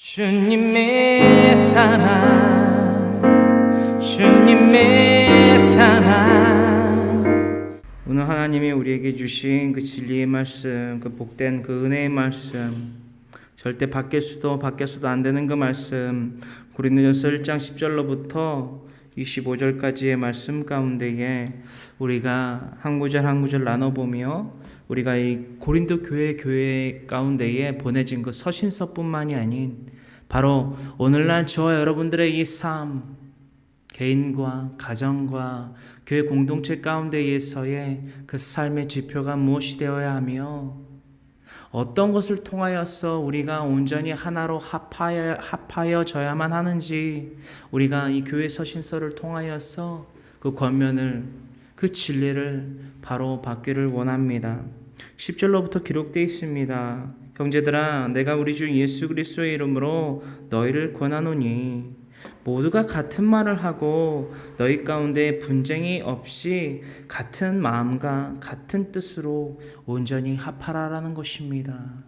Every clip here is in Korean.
주님의 사랑, 주님의 사랑. 오늘 하나님이 우리에게 주신 그 진리의 말씀, 그 복된 그 은혜의 말씀, 절대 바뀌어서도 안 되는 그 말씀, 고린도전서 1장 10절로부터 25절까지의 말씀 가운데에 우리가 한 구절 한 구절 나눠보며 우리가 이 고린도 교회 가운데에 보내진 그 서신서뿐만이 아닌 바로 오늘날 저와 여러분들의 이 삶, 개인과 가정과 교회 공동체 가운데에서의 그 삶의 지표가 무엇이 되어야 하며 어떤 것을 통하여서 우리가 온전히 하나로 합하여져야만 하는지 우리가 이 교회 서신서를 통하여서 그 권면을, 그 진리를 바로 받기를 원합니다. 10절로부터 기록되어 있습니다. 형제들아, 내가 우리 주 예수 그리스도의 이름으로 너희를 권하노니 모두가 같은 말을 하고 너희 가운데 분쟁이 없이 같은 마음과 같은 뜻으로 온전히 합하라라는 것입니다.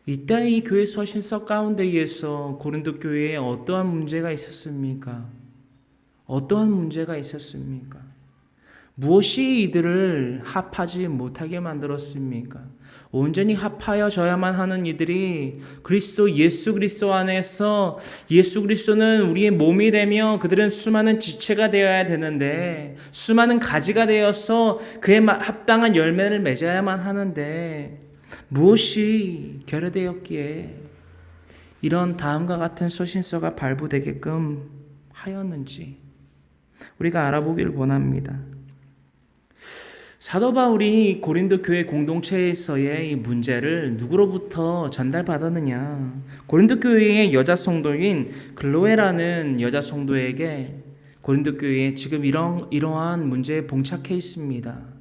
이때 이 교회 서신서 가운데에서 고린도 교회에 어떠한 문제가 있었습니까? 어떠한 문제가 있었습니까? 무엇이 이들을 합하지 못하게 만들었습니까? 온전히 합하여져야만 하는 이들이 예수 그리스도 안에서 예수 그리스도는 우리의 몸이 되며 그들은 수많은 지체가 되어야 되는데 수많은 가지가 되어서 그에 합당한 열매를 맺어야만 하는데 무엇이 결여되었기에 이런 다음과 같은 서신서가 발부되게끔 하였는지 우리가 알아보기를 원합니다. 사도 바울이 고린도 교회 공동체에서의 이 문제를 누구로부터 전달받았느냐? 고린도 교회의 여자 성도인 글로에라는 여자 성도에게 고린도 교회에 지금 이러한 문제에 봉착해 있습니다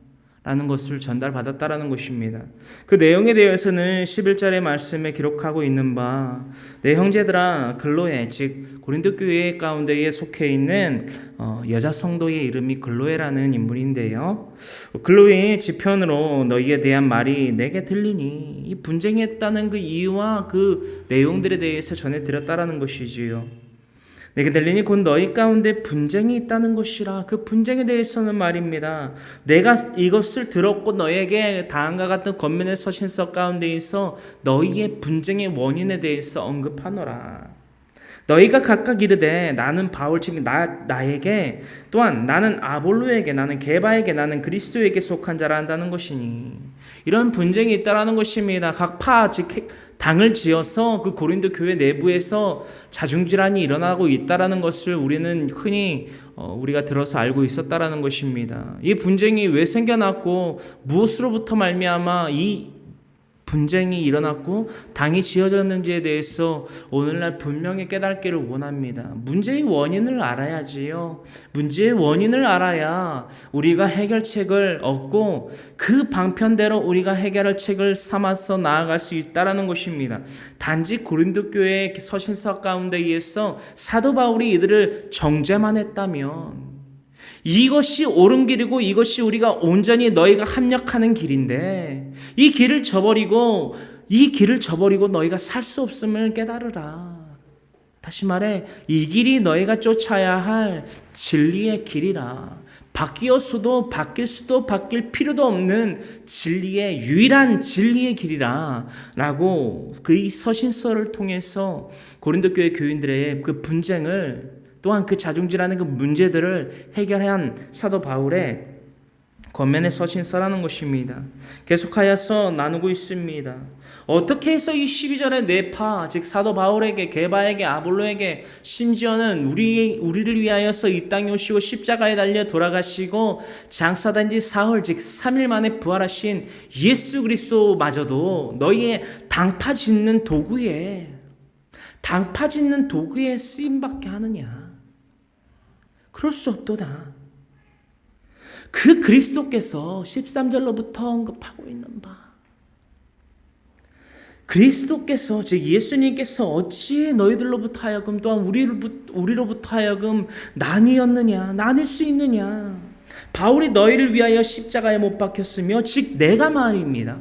라는 것을 전달받았다라는 것입니다. 그 내용에 대해서는 11절의 말씀에 기록하고 있는 바, 내 형제들아, 글로에, 즉 고린도 교회 가운데에 속해 있는 여자 성도의 이름이 글로에라는 인물인데요. 글로에의 지편으로 너희에 대한 말이 내게 들리니 이 분쟁했다는 그 이유와 그 내용들에 대해서 전해드렸다라는 것이지요. 내게 들리니 곧 너희 가운데 분쟁이 있다는 것이라. 그 분쟁에 대해서는 말입니다. 내가 이것을 들었고 너에게 다음과 같은 권면의 서신서 가운데 있어 너희의 분쟁의 원인에 대해서 언급하노라. 너희가 각각 이르되 나는 바울 즉 나에게 또한 나는 아볼로에게 나는 게바에게 나는 그리스도에게 속한 자라 한다는 것이니 이런 분쟁이 있다라는 것입니다. 각 파 즉 당을 지어서 그 고린도 교회 내부에서 자중질환이 일어나고 있다라는 것을 우리는 흔히 우리가 들어서 알고 있었다라는 것입니다. 이 분쟁이 왜 생겨났고 무엇으로부터 말미암아 이 분쟁이 일어났고 당이 지어졌는지에 대해서 오늘날 분명히 깨닫기를 원합니다. 문제의 원인을 알아야지요. 문제의 원인을 알아야 우리가 해결책을 얻고 그 방편대로 우리가 해결할 책을 삼아서 나아갈 수 있다라는 것입니다. 단지 고린도 교회의 서신서 가운데에서 사도 바울이 이들을 정죄만 했다면 이것이 옳은 길이고 이것이 우리가 온전히 너희가 합력하는 길인데 이 길을 저버리고 너희가 살 수 없음을 깨달으라. 다시 말해 이 길이 너희가 쫓아야 할 진리의 길이라. 바뀔 수도 바뀔 필요도 없는 진리의 유일한 진리의 길이라 라고 그 서신서를 통해서 고린도 교회 교인들의 그 분쟁을 또한 그 자중질하는 그 문제들을 해결한 사도 바울의 권면의 서신서라는 것입니다. 계속하여서 나누고 있습니다. 어떻게 해서 이 12절의 네파 즉 사도 바울에게 게바에게 아볼로에게 심지어는 우리를 위하여서 이 땅에 오시고 십자가에 달려 돌아가시고 장사단지 사흘 즉 3일 만에 부활하신 예수 그리스도마저도 너희의 당파 짓는 도구에 쓰임받게 하느냐? 그럴 수 없도다. 그 그리스도께서 13절로부터 언급하고 있는 바, 그리스도께서 즉 예수님께서 어찌 너희들로부터 하여금 또한 우리로부터 하여금 나뉠 수 있느냐? 바울이 너희를 위하여 십자가에 못 박혔으며 즉 내가 말입니다.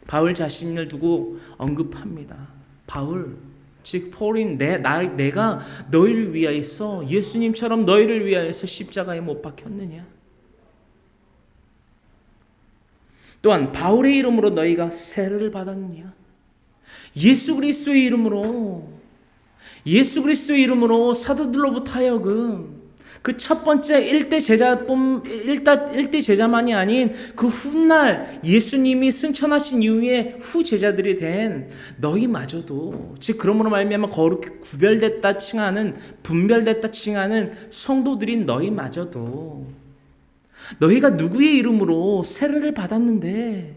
바울 자신을 두고 언급합니다. 바울 즉 폴인 내가 너희를 위하여서 예수님처럼 너희를 위하여서 십자가에 못 박혔느냐? 또한 바울의 이름으로 너희가 세례를 받았느냐? 예수 그리스도의 이름으로 사도들로부터 하여금 그 첫 번째 일대 제자만이 아닌 그 훗날 예수님이 승천하신 이후에 후 제자들이 된 너희마저도, 즉 그러므로 말미암아 거룩히 분별됐다 칭하는 성도들인 너희마저도 너희가 누구의 이름으로 세례를 받았는데,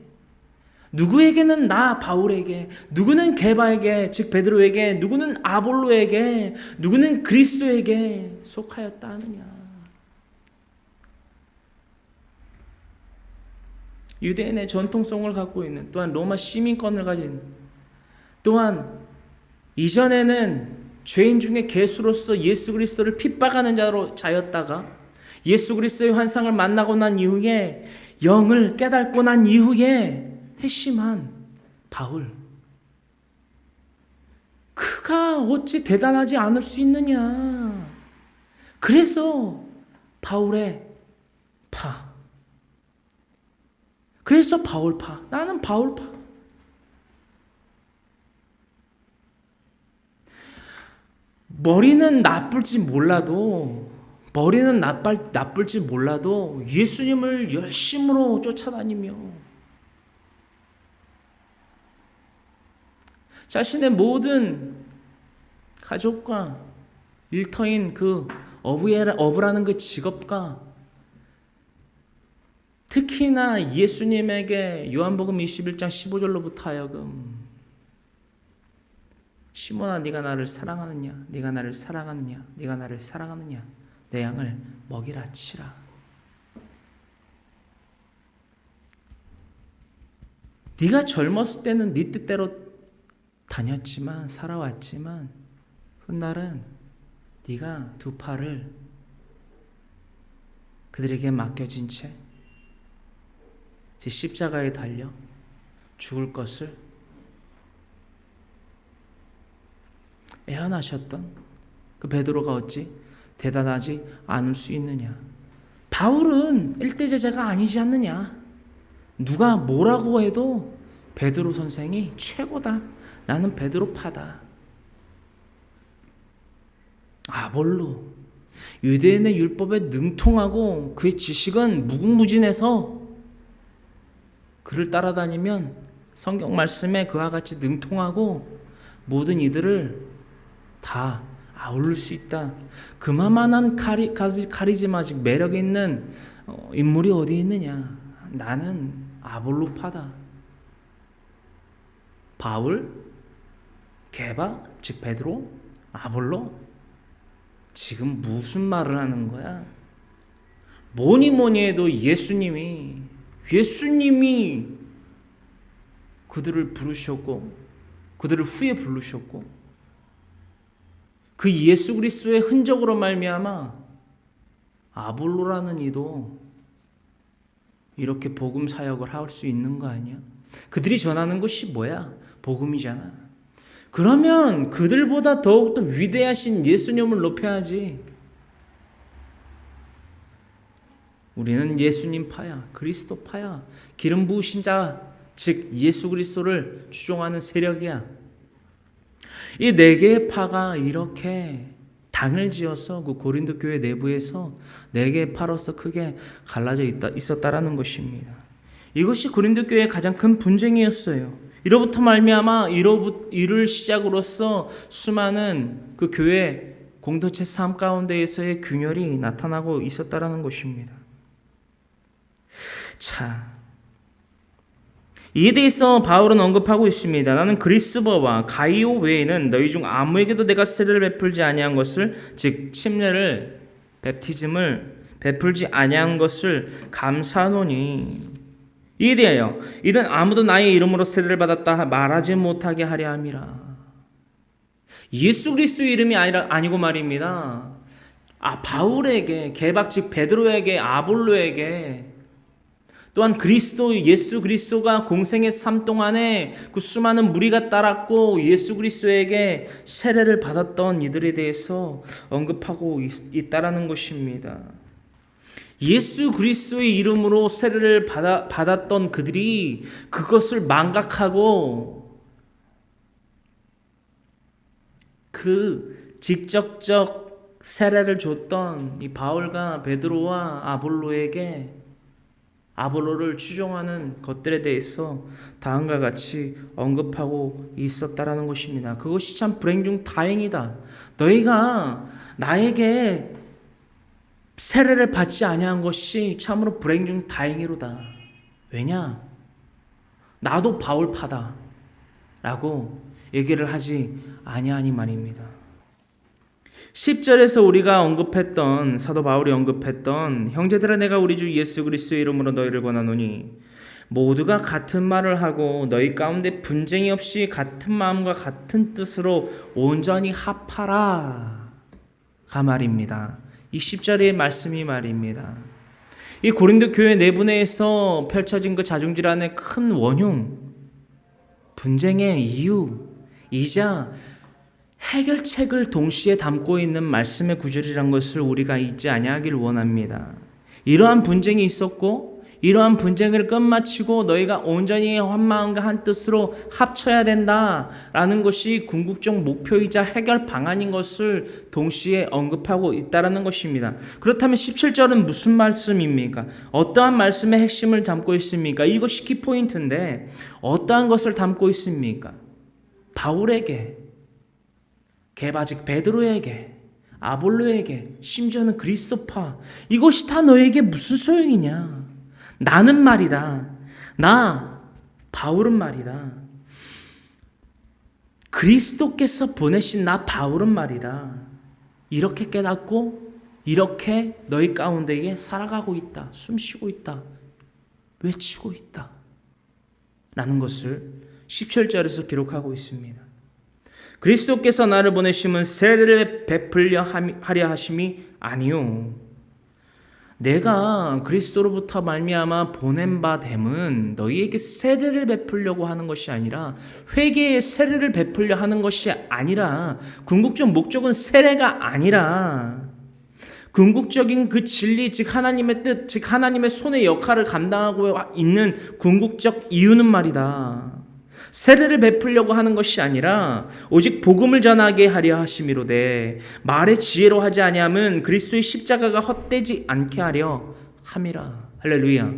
누구에게는 나 바울에게, 누구는 게바에게 즉 베드로에게, 누구는 아볼로에게, 누구는 그리스도에게 속하였다 하느냐? 유대인의 전통성을 갖고 있는, 또한 로마 시민권을 가진, 또한 이전에는 죄인 중에 괴수로서 예수 그리스도를 핍박하는 자였다가 예수 그리스도의 환상을 만나고 난 이후에, 영을 깨닫고 난 이후에 회심한 바울, 그가 어찌 대단하지 않을 수 있느냐? 그래서 바울의 파, 그래서 바울파, 나는 바울파. 머리는 나쁠지 몰라도 예수님을 열심으로 쫓아다니며 자신의 모든 가족과 일터인 그 어부라는 그 직업과 특히나 예수님에게 요한복음 21장 15절로부터 하여금 시몬아 네가 나를 사랑하느냐, 네가 나를 사랑하느냐, 네가 나를 사랑하느냐, 내 양을 먹이라 치라. 네가 젊었을 때는 네 뜻대로 다녔지만, 살아왔지만 훗날은 네가 두 팔을 그들에게 맡겨진 채 제 십자가에 달려 죽을 것을 애원하셨던 그 베드로가 어찌 대단하지 않을 수 있느냐? 바울은 일대 제자가 아니지 않느냐? 누가 뭐라고 해도 베드로 선생이 최고다. 나는 베드로파다. 아볼로, 유대인의 율법에 능통하고 그의 지식은 무궁무진해서 그를 따라다니면 성경 말씀에 그와 같이 능통하고 모든 이들을 다 아울릴 수 있다. 그만한 카리즈마직 매력 있는 인물이 어디 있느냐? 나는 아볼로파다. 바울, 게바, 즉 베드로, 아볼로, 지금 무슨 말을 하는 거야? 뭐니 해도 예수님이 그들을 부르셨고 그들을 후에 부르셨고 그 예수 그리스도의 흔적으로 말미암아 아볼로라는 이도 이렇게 복음 사역을 할 수 있는 거 아니야? 그들이 전하는 것이 뭐야? 복음이잖아. 그러면 그들보다 더욱더 위대하신 예수님을 높여야지. 우리는 예수님 파야, 그리스도 파야, 기름 부으신 자, 즉 예수 그리스도를 추종하는 세력이야. 이 네 개의 파가 이렇게 당을 지어서 그 고린도 교회 내부에서 네 개의 파로서 크게 갈라져 있었다라는 것입니다. 이것이 고린도 교회의 가장 큰 분쟁이었어요. 이로부터 말미암아 이를 시작으로서 수많은 그 교회 공동체 삶 가운데에서의 균열이 나타나고 있었다라는 것입니다. 자, 이에 대해서 바울은 언급하고 있습니다. 나는 그리스버와 가이오 외에는 너희 중 아무에게도 내가 세례를 베풀지 아니한 것을, 즉 침례를, 베프티즘을 베풀지 아니한 것을 감사하노니, 이에 대하여 이는 아무도 나의 이름으로 세례를 받았다 말하지 못하게 하려 함이라. 예수 그리스도의 이름이 아니고 말입니다. 바울에게, 게박 즉 베드로에게, 아볼로에게 또한 예수 그리스도가 공생의 삶 동안에 그 수많은 무리가 따랐고 예수 그리스도에게 세례를 받았던 이들에 대해서 언급하고 있다라는 것입니다. 예수 그리스도의 이름으로 세례를 받았던 그들이 그것을 망각하고 그 직접적 세례를 줬던 이 바울과 베드로와 아볼로를 추종하는 것들에 대해서 다음과 같이 언급하고 있었다라는 것입니다. 그것이 참 불행 중 다행이다. 너희가 나에게 세례를 받지 아니한 것이 참으로 불행 중 다행이로다. 왜냐? 나도 바울파다 라고 얘기를 하지 아니하니 말입니다. 10절에서 우리가 언급했던, 사도 바울이 언급했던, 형제들아 내가 우리 주 예수 그리스도의 이름으로 너희를 권하노니 모두가 같은 말을 하고 너희 가운데 분쟁이 없이 같은 마음과 같은 뜻으로 온전히 합하라 가 말입니다. 이 10절의 말씀이 말입니다. 이 고린도 교회 내부내에서 펼쳐진 그 자중질환의 큰 원흉, 분쟁의 이유이자 해결책을 동시에 담고 있는 말씀의 구절이란 것을 우리가 잊지 아니하길 원합니다. 이러한 분쟁이 있었고 이러한 분쟁을 끝마치고 너희가 온전히 한 마음과 한 뜻으로 합쳐야 된다라는 것이 궁극적 목표이자 해결 방안인 것을 동시에 언급하고 있다라는 것입니다. 그렇다면 17절은 무슨 말씀입니까? 어떠한 말씀의 핵심을 담고 있습니까? 이것이 키포인트인데 어떠한 것을 담고 있습니까? 바울에게, 게바직 베드로에게, 아볼로에게, 심지어는 그리스도파, 이것이 다 너에게 무슨 소용이냐? 나는 말이다. 바울은 말이다. 그리스도께서 보내신 나 바울은 말이다. 이렇게 깨닫고 이렇게 너희 가운데에 살아가고 있다. 숨쉬고 있다. 외치고 있다. 라는 것을 17절에서 기록하고 있습니다. 그리스도께서 나를 보내심은 세례를 베풀려 하려 하심이 아니요 내가 그리스도로부터 말미암아 보낸 바 됨은 너희에게 세례를 베풀려고 하는 것이 아니라 회개의 세례를 베풀려 하는 것이 아니라 궁극적 목적은 세례가 아니라 궁극적인 그 진리 즉 하나님의 뜻 즉 하나님의 손의 역할을 감당하고 있는 궁극적 이유는 말이다. 세례를 베풀려고 하는 것이 아니라 오직 복음을 전하게 하려 하심이로되 말의 지혜로 하지 아니함은 그리스도의 십자가가 헛되지 않게 하려 함이라. 할렐루야.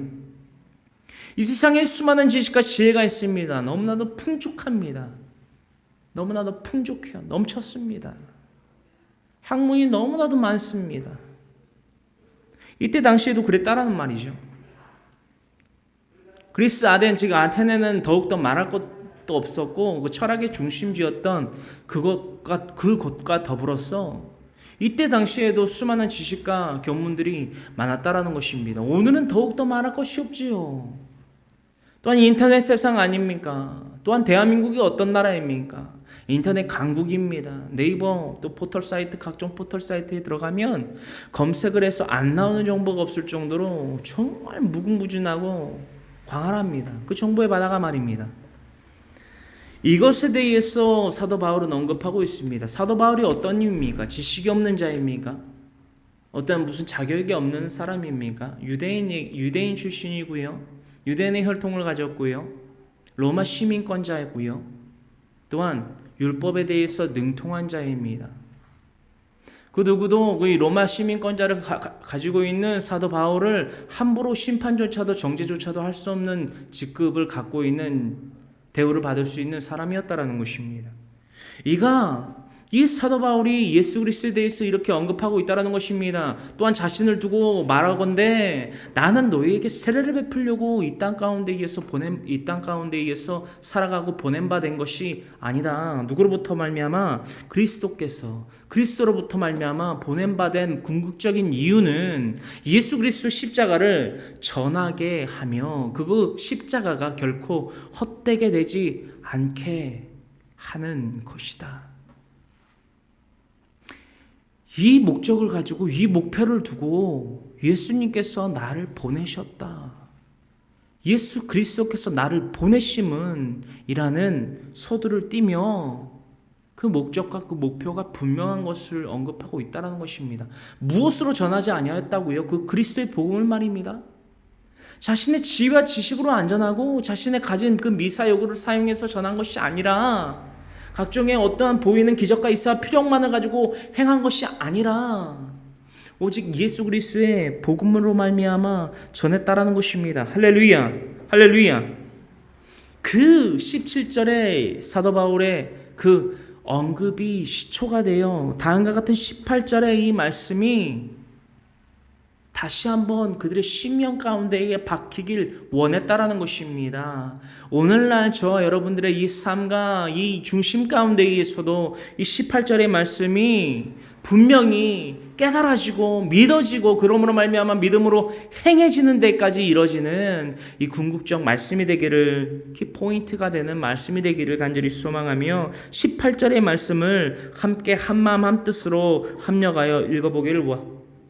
이 세상에 수많은 지식과 지혜가 있습니다. 너무나도 풍족합니다. 너무나도 풍족해요. 넘쳤습니다. 학문이 너무나도 많습니다. 이때 당시에도 그랬다라는 말이죠. 그리스 아덴 즉 아테네는 더욱더 말할 것도 없었고 그 철학의 중심지였던 그곳과 더불어서 이때 당시에도 수많은 지식과 견문들이 많았다라는 것입니다. 오늘은 더욱더 말할 것이 없지요. 또한 인터넷 세상 아닙니까? 또한 대한민국이 어떤 나라입니까? 인터넷 강국입니다. 네이버 또 포털 사이트 각종 포털 사이트에 들어가면 검색을 해서 안 나오는 정보가 없을 정도로 정말 무궁무진하고 광활합니다. 그 정보의 바다가 말입니다. 이것에 대해서 사도 바울은 언급하고 있습니다. 사도 바울이 어떤 입니까? 지식이 없는 자입니까? 어떤 무슨 자격이 없는 사람입니까? 유대인 출신이고요. 유대인의 혈통을 가졌고요. 로마 시민권자이고요. 또한 율법에 대해서 능통한 자입니다. 그 누구도 그 로마 시민권자를 가지고 있는 사도 바울을 함부로 심판조차도 정죄조차도 할 수 없는 직급을 갖고 있는 대우를 받을 수 있는 사람이었다라는 것입니다. 이 사도 바울이 예수 그리스도에 대해서 이렇게 언급하고 있다는 것입니다. 또한 자신을 두고 말하건대 나는 너희에게 세례를 베풀려고 이 땅 가운데 의해서 살아가고 보낸 바 된 것이 아니다. 누구로부터 말미암아? 그리스도로부터 말미암아 보낸 바 된 궁극적인 이유는 예수 그리스도 십자가를 전하게 하며 그 십자가가 결코 헛되게 되지 않게 하는 것이다. 이 목적을 가지고 이 목표를 두고 예수님께서 나를 보내셨다. 예수 그리스도께서 나를 보내심은 이라는 서두를 띠며 그 목적과 그 목표가 분명한 것을 언급하고 있다는 것입니다. 무엇으로 전하지 아니하였다고요? 그 그리스도의 복음을 말입니다. 자신의 지혜와 지식으로 안전하고 자신의 가진 그 미사여구를 사용해서 전한 것이 아니라 각종의 어떠한 보이는 기적과 있어 필요만을 가지고 행한 것이 아니라 오직 예수 그리스도의 복음으로 말미암아 전했다라는 것입니다. 할렐루야, 할렐루야. 그 17절에 사도 바울의 그 언급이 시초가 되어 다음과 같은 18절의 이 말씀이 다시 한번 그들의 심령 가운데에 박히길 원했다라는 것입니다. 오늘날 저와 여러분들의 이 삶과 이 중심 가운데에서도 이 18절의 말씀이 분명히 깨달아지고 믿어지고 그러므로 말미암아 믿음으로 행해지는 데까지 이뤄지는 이 궁극적 말씀이 되기를, 키포인트가 되는 말씀이 되기를 간절히 소망하며 18절의 말씀을 함께 한마음 한뜻으로 합력하여 읽어보기를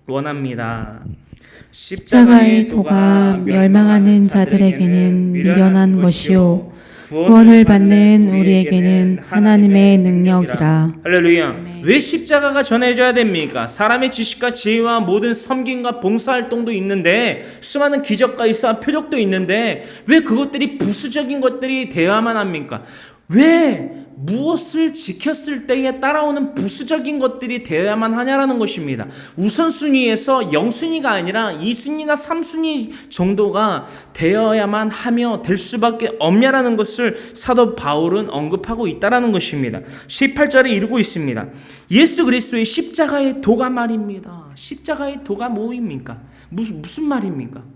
원합니다. 십자가의 도가 멸망하는 자들에게는 미련한 것이요 구원을 받는 우리에게는 하나님의 능력이라. 할렐루야. 왜 십자가가 전해져야 됩니까? 사람의 지식과 지혜와 모든 섬김과 봉사활동도 있는데 수많은 기적과 있어 표적도 있는데 왜 그것들이 부수적인 것들이 되어야만 합니까? 왜 무엇을 지켰을 때에 따라오는 부수적인 것들이 되어야만 하냐라는 것입니다. 우선순위에서 0순위가 아니라 2순위나 3순위 정도가 되어야만 하며 될 수밖에 없냐라는 것을 사도 바울은 언급하고 있다라는 것입니다. 18절에 이르고 있습니다. 예수 그리스도의 십자가의 도가 말입니다. 십자가의 도가 뭐입니까? 무슨 말입니까?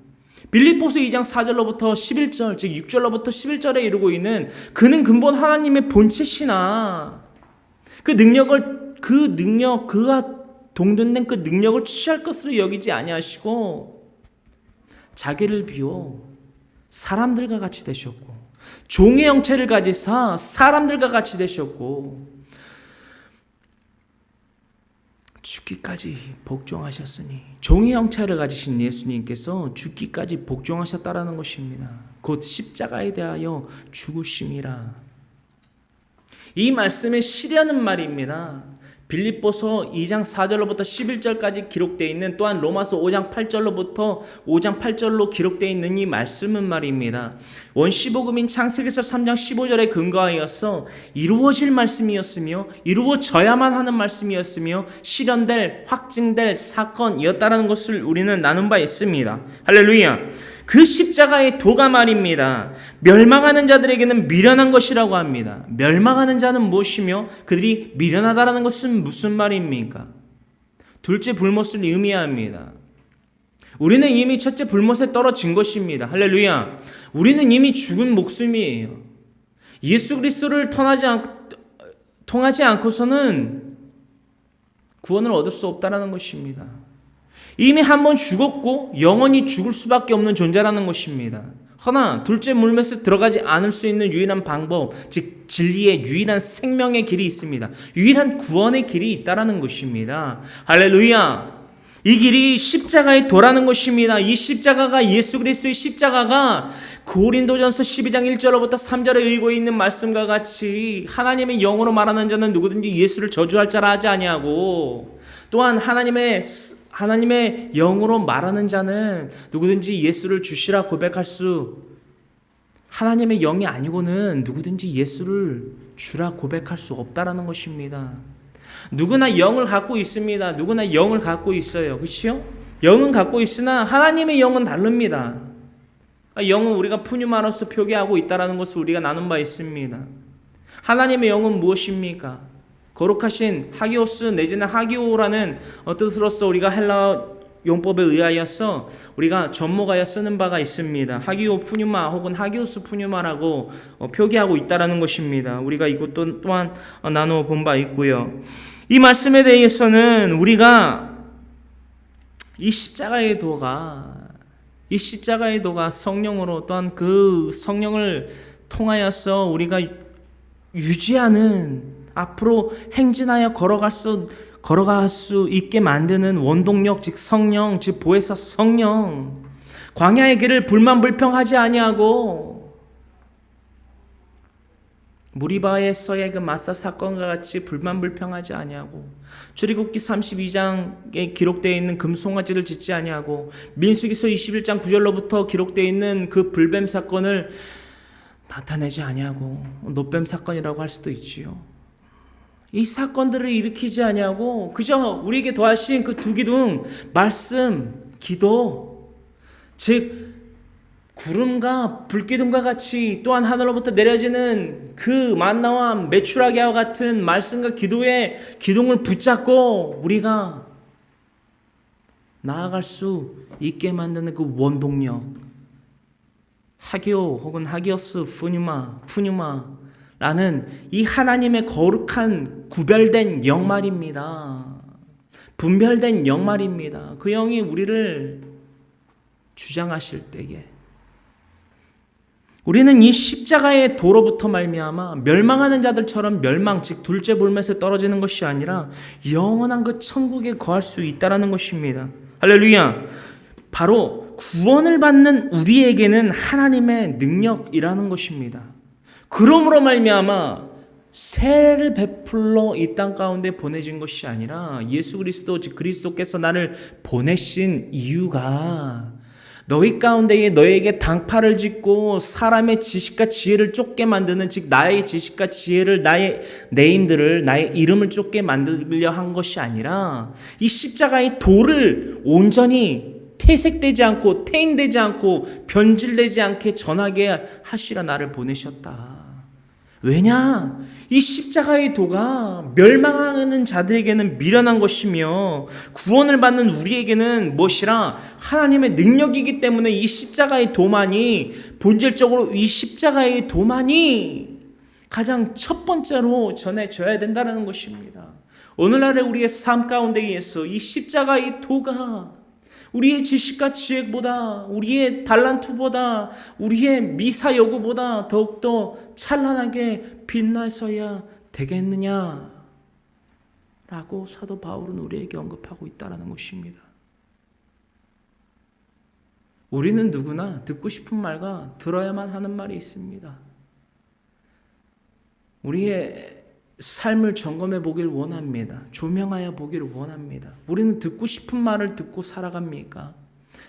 빌립보서 2장 4절로부터 11절, 즉 6절로부터 11절에 이르고 있는 그는 근본 하나님의 본체시나 그가 동등된 그 능력을 취할 것으로 여기지 아니하시고 자기를 비워 사람들과 같이 되셨고 종의 형체를 가지사 사람들과 같이 되셨고 죽기까지 복종하셨으니 종의 형체를 가지신 예수님께서 죽기까지 복종하셨다라는 것입니다. 곧 십자가에 대하여 죽으심이라. 이 말씀의 시려는 말입니다. 빌립보서 2장 4절로부터 11절까지 기록되어 있는 또한 로마서 5장 8절로부터 5장 8절로 기록되어 있는 이 말씀은 말입니다. 원시복음인 창세기서 3장 15절에 근거하여서 이루어질 말씀이었으며 이루어져야만 하는 말씀이었으며 실현될 확증될 사건이었다라는 것을 우리는 나눈 바 있습니다. 할렐루야. 그 십자가의 도가 말입니다. 멸망하는 자들에게는 미련한 것이라고 합니다. 멸망하는 자는 무엇이며 그들이 미련하다라는 것은 무슨 말입니까? 둘째 불못을 의미합니다. 우리는 이미 첫째 불못에 떨어진 것입니다. 할렐루야. 우리는 이미 죽은 목숨이에요. 예수 그리스도를 통하지 않고서는 구원을 얻을 수 없다라는 것입니다. 이미 한 번 죽었고 영원히 죽을 수밖에 없는 존재라는 것입니다. 허나 둘째 물맷에 들어가지 않을 수 있는 유일한 방법, 즉 진리의 유일한 생명의 길이 있습니다. 유일한 구원의 길이 있다라는 것입니다. 할렐루야. 이 길이 십자가의 도라는 것입니다. 이 십자가가 예수 그리스도의 십자가가 고린도전서 12장 1절로부터 3절에 읽고 있는 말씀과 같이 하나님의 영으로 말하는 자는 누구든지 예수를 저주할 자라 하지 아니하고 또한 하나님의 영으로 말하는 자는 누구든지 예수를 주시라 고백할 수 하나님의 영이 아니고는 누구든지 예수를 주라 고백할 수 없다라는 것입니다. 누구나 영을 갖고 있습니다. 누구나 영을 갖고 있어요. 그렇죠? 영은 갖고 있으나 하나님의 영은 다릅니다. 영은 우리가 푸뉴마로서 표기하고 있다라는 것을 우리가 나눈 바 있습니다. 하나님의 영은 무엇입니까? 거룩하신 하기오스 내지는 하기오라는 뜻으로서 우리가 헬라 용법에 의하여서 우리가 접목하여 쓰는 바가 있습니다. 하기오 푸뉴마 혹은 하기오스 푸뉴마라고 표기하고 있다라는 것입니다. 우리가 이것 또한 나누어 본 바 있고요. 이 말씀에 대해서는 우리가 이 십자가의 도가 성령으로 또한 그 성령을 통하여서 우리가 유지하는 앞으로 행진하여 걸어갈 수 있게 만드는 원동력, 즉 성령, 즉 보혜사 성령, 광야의 길을 불만불평하지 아니하고 무리바에서의 그 마사 사건과 같이 불만불평하지 아니하고 출애굽기 32장에 기록되어 있는 금송아지를 짓지 아니하고 민수기서 21장 9절로부터 기록되어 있는 그 불뱀 사건을 나타내지 아니하고 노뱀 사건이라고 할 수도 있지요. 이 사건들을 일으키지 아니하고 그저 우리에게 더하신 그 두 기둥 말씀, 기도, 즉 구름과 불기둥과 같이 또한 하늘로부터 내려지는 그 만나와 메추라기와 같은 말씀과 기도의 기둥을 붙잡고 우리가 나아갈 수 있게 만드는 그 원동력, 하기오 혹은 하기오스 푸뉴마라는 이 하나님의 거룩한 구별된 영말입니다. 분별된 영말입니다. 그 영이 우리를 주장하실 때에 우리는 이 십자가의 도로부터 말미암아 멸망하는 자들처럼 멸망, 즉 둘째 볼맷에 떨어지는 것이 아니라 영원한 그 천국에 거할 수 있다라는 것입니다. 할렐루야. 바로 구원을 받는 우리에게는 하나님의 능력이라는 것입니다. 그러므로 말미암아 세례를 베풀러 이 땅 가운데 보내진 것이 아니라 예수 그리스도, 즉 그리스도께서 나를 보내신 이유가 너희 가운데에 너에게 당파를 짓고 사람의 지식과 지혜를 쫓게 만드는, 즉 나의 지식과 지혜를, 나의 네임들을, 나의 이름을 쫓게 만들려 한 것이 아니라 이 십자가의 도를 온전히 퇴색되지 않고 퇴행되지 않고 변질되지 않게 전하게 하시라 나를 보내셨다. 왜냐? 이 십자가의 도가 멸망하는 자들에게는 미련한 것이며 구원을 받는 우리에게는 무엇이라 하나님의 능력이기 때문에 이 십자가의 도만이, 본질적으로 이 십자가의 도만이 가장 첫 번째로 전해져야 된다는 것입니다. 오늘날의 우리의 삶 가운데에서 이 십자가의 도가 우리의 지식과 지혜보다, 우리의 달란트보다, 우리의 미사 여구보다 더욱더 찬란하게 빛나서야 되겠느냐 라고 사도 바울은 우리에게 언급하고 있다는 것입니다. 우리는 누구나 듣고 싶은 말과 들어야만 하는 말이 있습니다. 우리의 삶을 점검해 보길 원합니다. 조명하여 보기를 원합니다. 우리는 듣고 싶은 말을 듣고 살아갑니까?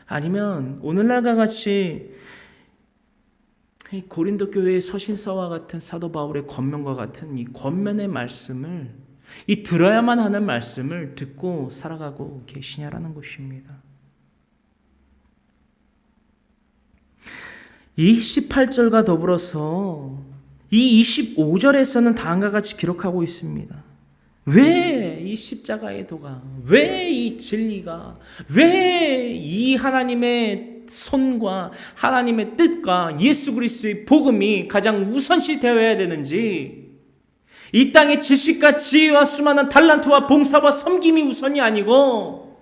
아니면 오늘날과 같이 고린도 교회의 서신서와 같은 사도 바울의 권면과 같은 이 권면의 말씀을, 이 들어야만 하는 말씀을 듣고 살아가고 계시냐라는 것입니다. 이 18절과 더불어서 이 25절에서는 다음과 같이 기록하고 있습니다. 왜 이 십자가의 도가, 왜 이 진리가, 왜 이 하나님의 손과 하나님의 뜻과 예수 그리스도의 복음이 가장 우선시 되어야 되는지, 이 땅의 지식과 지혜와 수많은 달란트와 봉사와 섬김이 우선이 아니고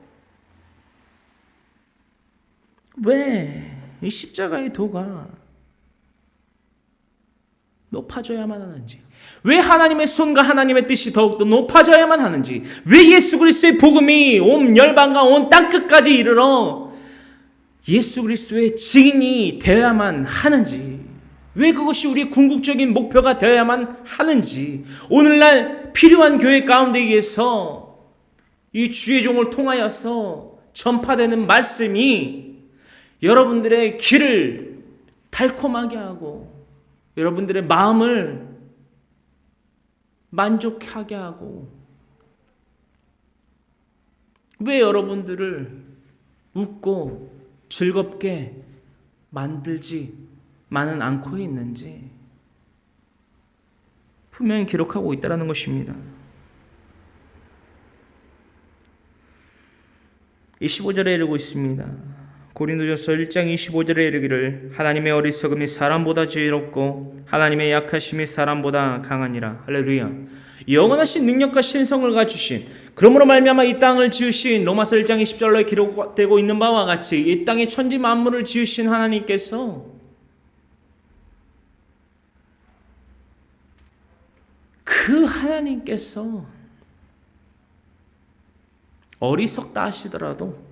왜 이 십자가의 도가 높아져야만 하는지, 왜 하나님의 손과 하나님의 뜻이 더욱더 높아져야만 하는지, 왜 예수 그리스도의 복음이 온 열방과 온 땅끝까지 이르러 예수 그리스도의 증인이 되어야만 하는지, 왜 그것이 우리의 궁극적인 목표가 되어야만 하는지, 오늘날 필요한 교회 가운데에서 이 주의 종을 통하여서 전파되는 말씀이 여러분들의 귀를 달콤하게 하고 여러분들의 마음을 만족하게 하고, 왜 여러분들을 웃고 즐겁게 만들지만은 않고 있는지 분명히 기록하고 있다는 것입니다. 25절에 이르고 있습니다. 고린도전서 1장 25절에 이르기를 하나님의 어리석음이 사람보다 지혜롭고 하나님의 약하심이 사람보다 강하니라. 할렐루야. 영원하신 능력과 신성을 갖추신, 그러므로 말미암아 이 땅을 지으신, 로마서 1장 20절로 기록되고 있는 바와 같이 이 땅의 천지 만물을 지으신 하나님께서 그 하나님께서 어리석다 하시더라도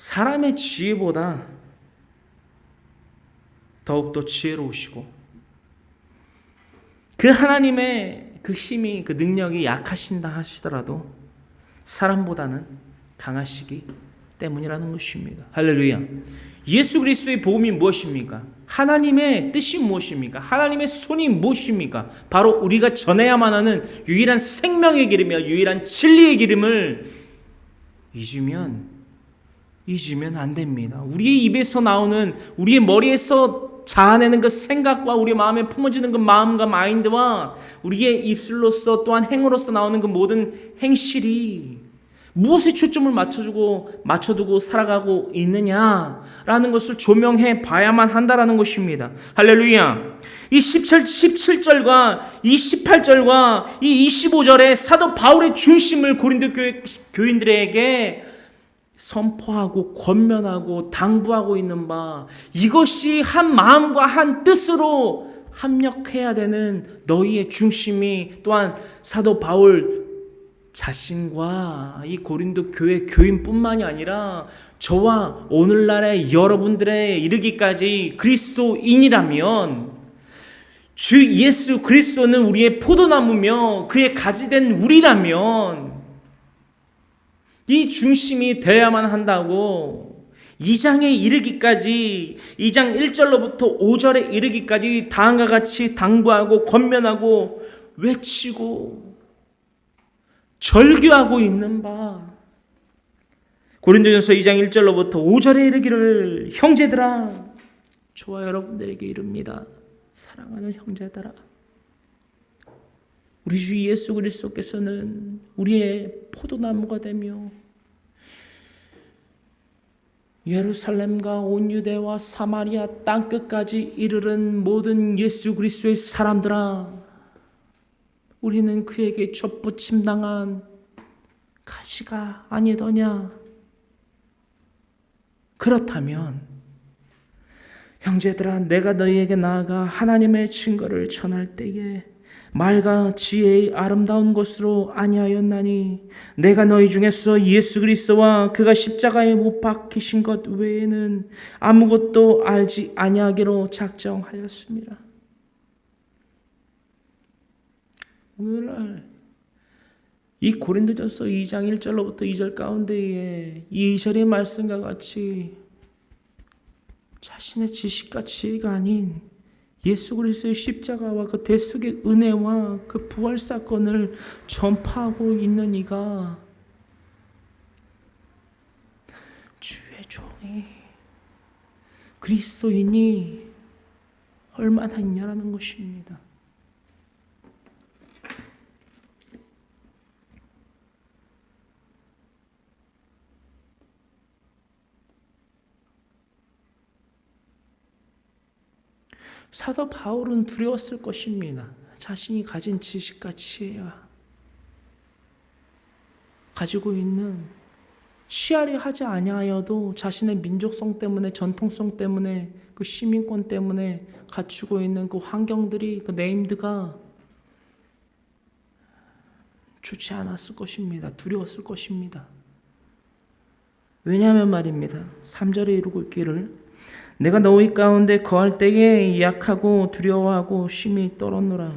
사람의 지혜보다 더욱더 지혜로우시고 그 하나님의 그 힘이, 그 능력이 약하신다 하시더라도 사람보다는 강하시기 때문이라는 것입니다. 할렐루야. 예수 그리스도의 복음이 무엇입니까? 하나님의 뜻이 무엇입니까? 하나님의 손이 무엇입니까? 바로 우리가 전해야만 하는 유일한 생명의 기름이며 유일한 진리의 기름을 잊으면 안 됩니다. 우리의 입에서 나오는, 우리의 머리에서 자아내는 그 생각과 우리 마음에 품어지는 그 마음과 마인드와 우리의 입술로서 또한 행으로서 나오는 그 모든 행실이 무엇에 초점을 맞춰두고 살아가고 있느냐라는 것을 조명해 봐야만 한다라는 것입니다. 할렐루야. 이 17절과 이 18절과 이 25절에 사도 바울의 중심을 고린도 교인들에게 선포하고 권면하고 당부하고 있는 바, 이것이 한 마음과 한 뜻으로 합력해야 되는 너희의 중심이 또한 사도 바울 자신과 이 고린도 교회 교인뿐만이 아니라 저와 오늘날의 여러분들에 이르기까지 그리스도인이라면, 주 예수 그리스도는 우리의 포도나무며 그의 가지 된 우리라면 이 중심이 되어야만 한다고 2장에 이르기까지, 2장 1절로부터 5절에 이르기까지 다음과 같이 당부하고 권면하고 외치고 절규하고 있는 바, 고린도전서 2장 1절로부터 5절에 이르기를, 형제들아, 저와 여러분들에게 이릅니다. 사랑하는 형제들아, 우리 주 예수 그리스도께서는 우리의 포도나무가 되며 예루살렘과 온 유대와 사마리아 땅끝까지 이르는 모든 예수 그리스도의 사람들아, 우리는 그에게 젖붙임당한 가시가 아니더냐? 그렇다면 형제들아, 내가 너희에게 나아가 하나님의 증거를 전할 때에 말과 지혜의 아름다운 것으로 아니하였나니, 내가 너희 중에서 예수 그리스도와 그가 십자가에 못 박히신 것 외에는 아무것도 알지 아니하기로 작정하였습니다. 오늘날 이 고린도전서 2장 1절로부터 2절 가운데에 이 2절의 말씀과 같이 자신의 지식과 지혜가 아닌 예수 그리스도의 십자가와 그 대속의 은혜와 그 부활 사건을 전파하고 있는 이가 주의 종이 그리스도인이 얼마나 있냐라는 것입니다. 사도 바울은 두려웠을 것입니다. 자신이 가진 지식과 지혜와 가지고 있는, 취하려 하지 아니하여도 자신의 민족성 때문에, 전통성 때문에, 그 시민권 때문에 갖추고 있는 그 환경들이, 그 네임드가 좋지 않았을 것입니다. 두려웠을 것입니다. 왜냐하면 말입니다. 3절에 이루고 있기를, 내가 너희 가운데 거할 때에 약하고 두려워하고 심히 떨었노라.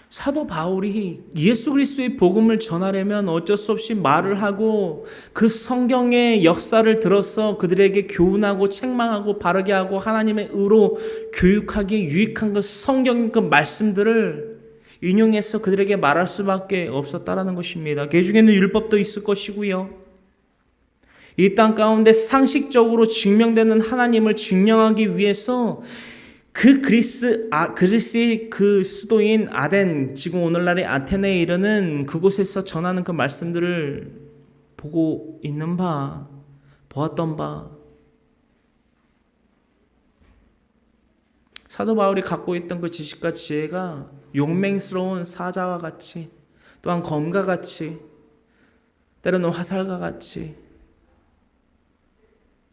사도 바울이 예수 그리스도의 복음을 전하려면 어쩔 수 없이 말을 하고 그 성경의 역사를 들어서 그들에게 교훈하고 책망하고 바르게 하고 하나님의 의로 교육하기에 유익한 그 성경 그 말씀들을 인용해서 그들에게 말할 수밖에 없었다라는 것입니다. 그 중에는 율법도 있을 것이고요. 이 땅 가운데 상식적으로 증명되는 하나님을 증명하기 위해서 그 그리스의 그 수도인 아덴, 지금 오늘날의 아테네에 이르는 그곳에서 전하는 그 말씀들을 보고 있는 바, 보았던 바, 사도 바울이 갖고 있던 그 지식과 지혜가 용맹스러운 사자와 같이, 또한 검과 같이, 때로는 화살과 같이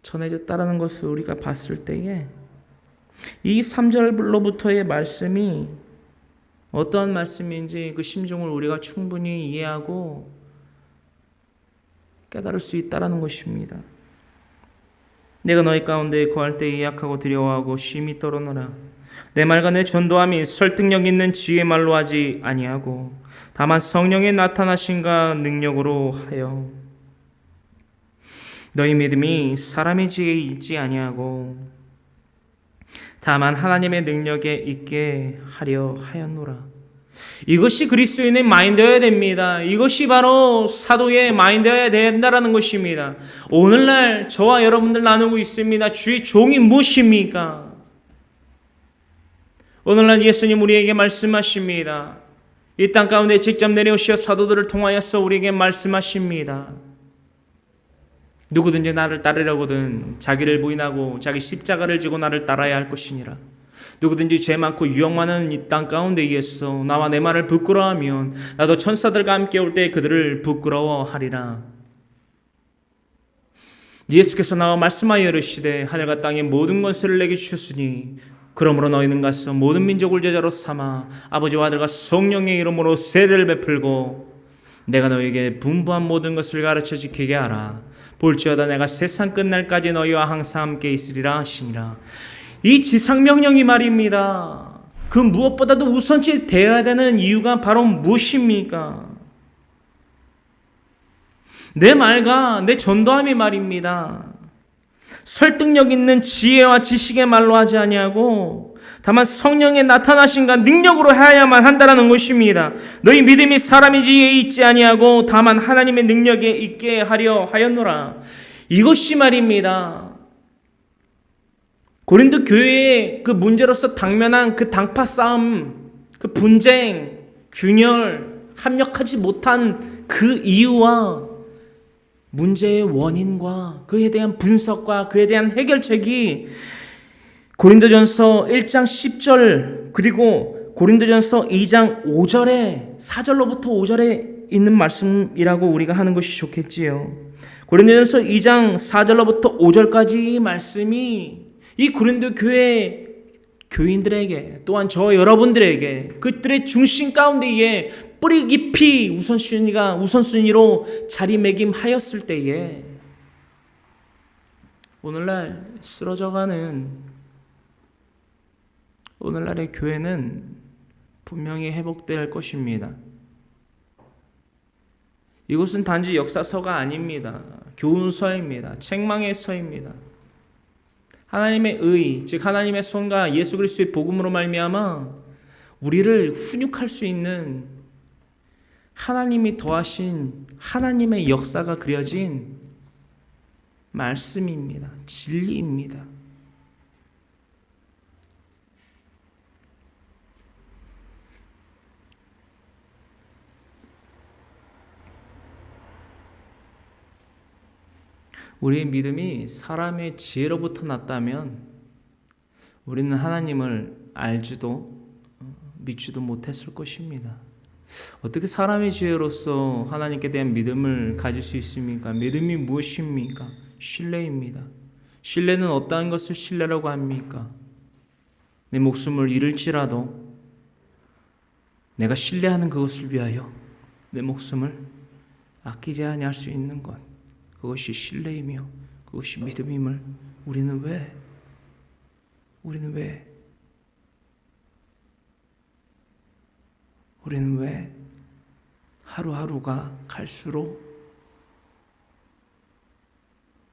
전해졌다라는 것을 우리가 봤을 때에 이 3절로부터의 말씀이 어떠한 말씀인지 그 심정을 우리가 충분히 이해하고 깨달을 수 있다라는 것입니다. 내가 너희 가운데 거할 때 예약하고 두려워하고 심히 떨어노라. 내 말과 내 전도함이 설득력 있는 지혜 말로 하지 아니하고 다만 성령의 나타나심과 능력으로 하여 너희 믿음이 사람의 지혜에 있지 아니하고 다만 하나님의 능력에 있게 하려 하였노라. 이것이 그리스도인의 마인드여야 됩니다. 이것이 바로 사도의 마인드여야 된다라는 것입니다. 오늘날 저와 여러분들 나누고 있습니다. 주의 종이 무엇입니까? 오늘날 예수님 우리에게 말씀하십니다. 이 땅 가운데 직접 내려오시어 사도들을 통하여서 우리에게 말씀하십니다. 누구든지 나를 따르려거든 자기를 부인하고 자기 십자가를 지고 나를 따라야 할 것이니라. 누구든지 죄 많고 유혹 많은 이 땅 가운데 있어 나와 내 말을 부끄러워하면 나도 천사들과 함께 올 때 그들을 부끄러워하리라. 예수께서 나와 말씀하여 이르시되 하늘과 땅의 모든 것을 내게 주셨으니 그러므로 너희는 가서 모든 민족을 제자로 삼아 아버지와 아들과 성령의 이름으로 세례를 베풀고 내가 너희에게 분부한 모든 것을 가르쳐 지키게 하라. 볼지어다 내가 세상 끝날까지 너희와 항상 함께 있으리라 하시니라. 이 지상명령이 말입니다. 그 무엇보다도 우선시 되어야 되는 이유가 바로 무엇입니까? 내 말과 내 전도함이 말입니다. 설득력 있는 지혜와 지식의 말로 하지 아니하고 다만 성령의 나타나심과 능력으로 해야만 한다는 것입니다. 너희 믿음이 사람의 지혜에 있지 아니하고 다만 하나님의 능력에 있게 하려 하였노라. 이것이 말입니다. 고린도 교회의 그 문제로서 당면한 그 당파 싸움, 그 분쟁, 균열, 합력하지 못한 그 이유와 문제의 원인과 그에 대한 분석과 그에 대한 해결책이 고린도전서 1장 10절 그리고 고린도전서 2장 5절에 4절로부터 5절에 있는 말씀이라고 우리가 하는 것이 좋겠지요. 고린도전서 2장 4절로부터 5절까지 말씀이 이 고린도 교회 교인들에게 또한 저 여러분들에게 그들의 중심 가운데에 뿌리 깊이 우선순위로 자리매김하였을 때에 오늘날 쓰러져가는 오늘날의 교회는 분명히 회복될 것입니다. 이것은 단지 역사서가 아닙니다. 교훈서입니다. 책망의 서입니다. 하나님의 의, 즉 하나님의 손과 예수 그리스도의 복음으로 말미암아 우리를 훈육할 수 있는 하나님이 더하신 하나님의 역사가 그려진 말씀입니다. 진리입니다. 우리의 믿음이 사람의 지혜로부터 났다면 우리는 하나님을 알지도 믿지도 못했을 것입니다. 어떻게 사람의 지혜로서 하나님께 대한 믿음을 가질 수 있습니까? 믿음이 무엇입니까? 신뢰입니다. 신뢰는 어떠한 것을 신뢰라고 합니까? 내 목숨을 잃을지라도 내가 신뢰하는 그것을 위하여 내 목숨을 아끼지 아니할 수 있는 것, 그것이 신뢰이며 그것이 믿음임을 우리는 왜 하루하루가 갈수록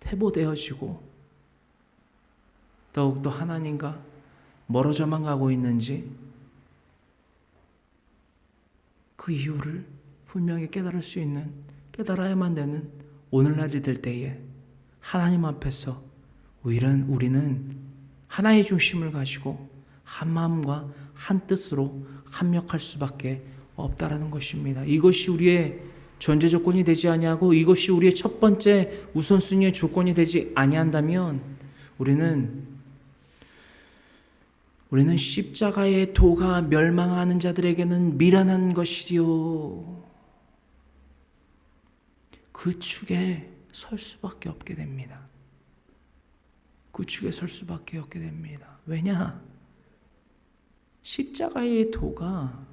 퇴보되어지고 더욱더 하나님과 멀어져만 가고 있는지 그 이유를 분명히 깨달아야만 되는 오늘날이 될 때에 하나님 앞에서 우리는 하나의 중심을 가지고 한 마음과 한 뜻으로 합력할 수밖에 없다라는 것입니다. 이것이 우리의 전제 조건이 되지 아니하고 이것이 우리의 첫 번째 우선순위의 조건이 되지 아니한다면 우리는 십자가의 도가 멸망하는 자들에게는 미련한 것이요 그 축에 설 수밖에 없게 됩니다. 그 축에 설 수밖에 없게 됩니다. 왜냐? 십자가의 도가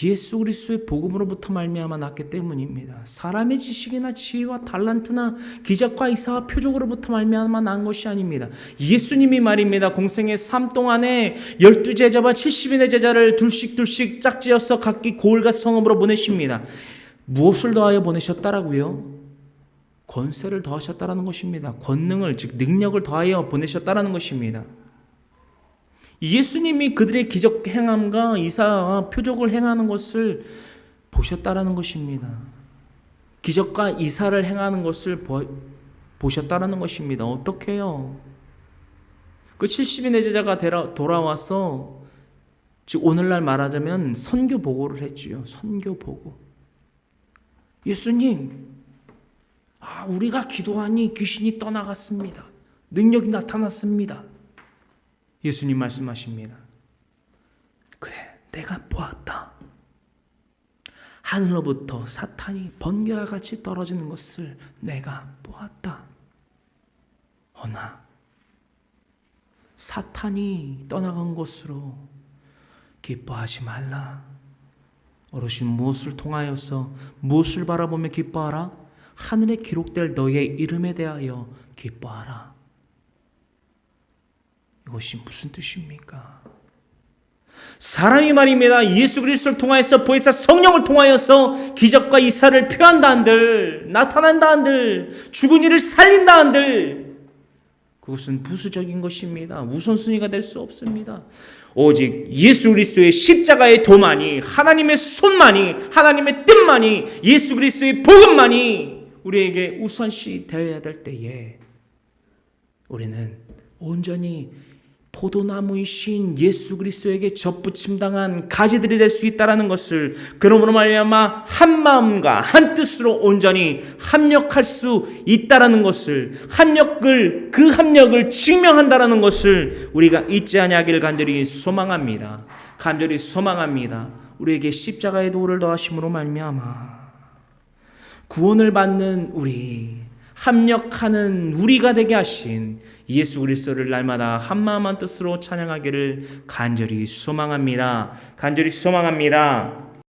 예수 그리스도의 복음으로부터 말미암아 났기 때문입니다. 사람의 지식이나 지혜와 달란트나 기적과 이사와 표적으로부터 말미암아 난 것이 아닙니다. 예수님이 말입니다. 공생의 삶 동안에 12제자와 70인의 제자를 둘씩 짝지어서 각기 고을과 성읍으로 보내십니다. 무엇을 더하여 보내셨다라고요? 권세를 더하셨다라는 것입니다. 권능을, 즉 능력을 더하여 보내셨다라는 것입니다. 예수님이 그들의 기적 행함과 이사와 표적을 행하는 것을 보셨다라는 것입니다. 기적과 이사를 행하는 것을 보셨다라는 것입니다. 어떻게 해요? 그 70인의 제자가 돌아와서, 즉 오늘날 말하자면 선교 보고를 했지요. 선교 보고. 예수님, 우리가 기도하니 귀신이 떠나갔습니다. 능력이 나타났습니다. 예수님 말씀하십니다. 그래, 내가 보았다. 하늘로부터 사탄이 번개와 같이 떨어지는 것을 내가 보았다. 허나 사탄이 떠나간 것으로 기뻐하지 말라. 어르신, 무엇을 통하여서, 무엇을 바라보며 기뻐하라? 하늘에 기록될 너의 이름에 대하여 기뻐하라. 이것이 무슨 뜻입니까? 사람이 말입니다. 예수 그리스도를 통하여서, 보혜사 성령을 통하여서 기적과 이사를 표한다 한들, 나타난다 한들, 죽은 이를 살린다 한들, 그것은 부수적인 것입니다. 우선순위가 될 수 없습니다. 오직 예수 그리스도의 십자가의 도만이, 하나님의 손만이, 하나님의 뜻만이, 예수 그리스도의 복음만이 우리에게 우선시 되어야 될 때에 우리는 온전히 포도나무이신 예수 그리스도에게 접붙임당한 가지들이 될 수 있다는 것을, 그러므로 말미암아 한 마음과 한 뜻으로 온전히 합력할 수 있다는 것을, 그 합력을 증명한다는 것을 우리가 잊지 아니하기를 간절히 소망합니다. 간절히 소망합니다. 우리에게 십자가의 도를 더하심으로 말미암아 구원을 받는 우리, 합력하는 우리가 되게 하신 예수 그리스도를 날마다 한마음 한뜻으로 찬양하기를 간절히 소망합니다. 간절히 소망합니다.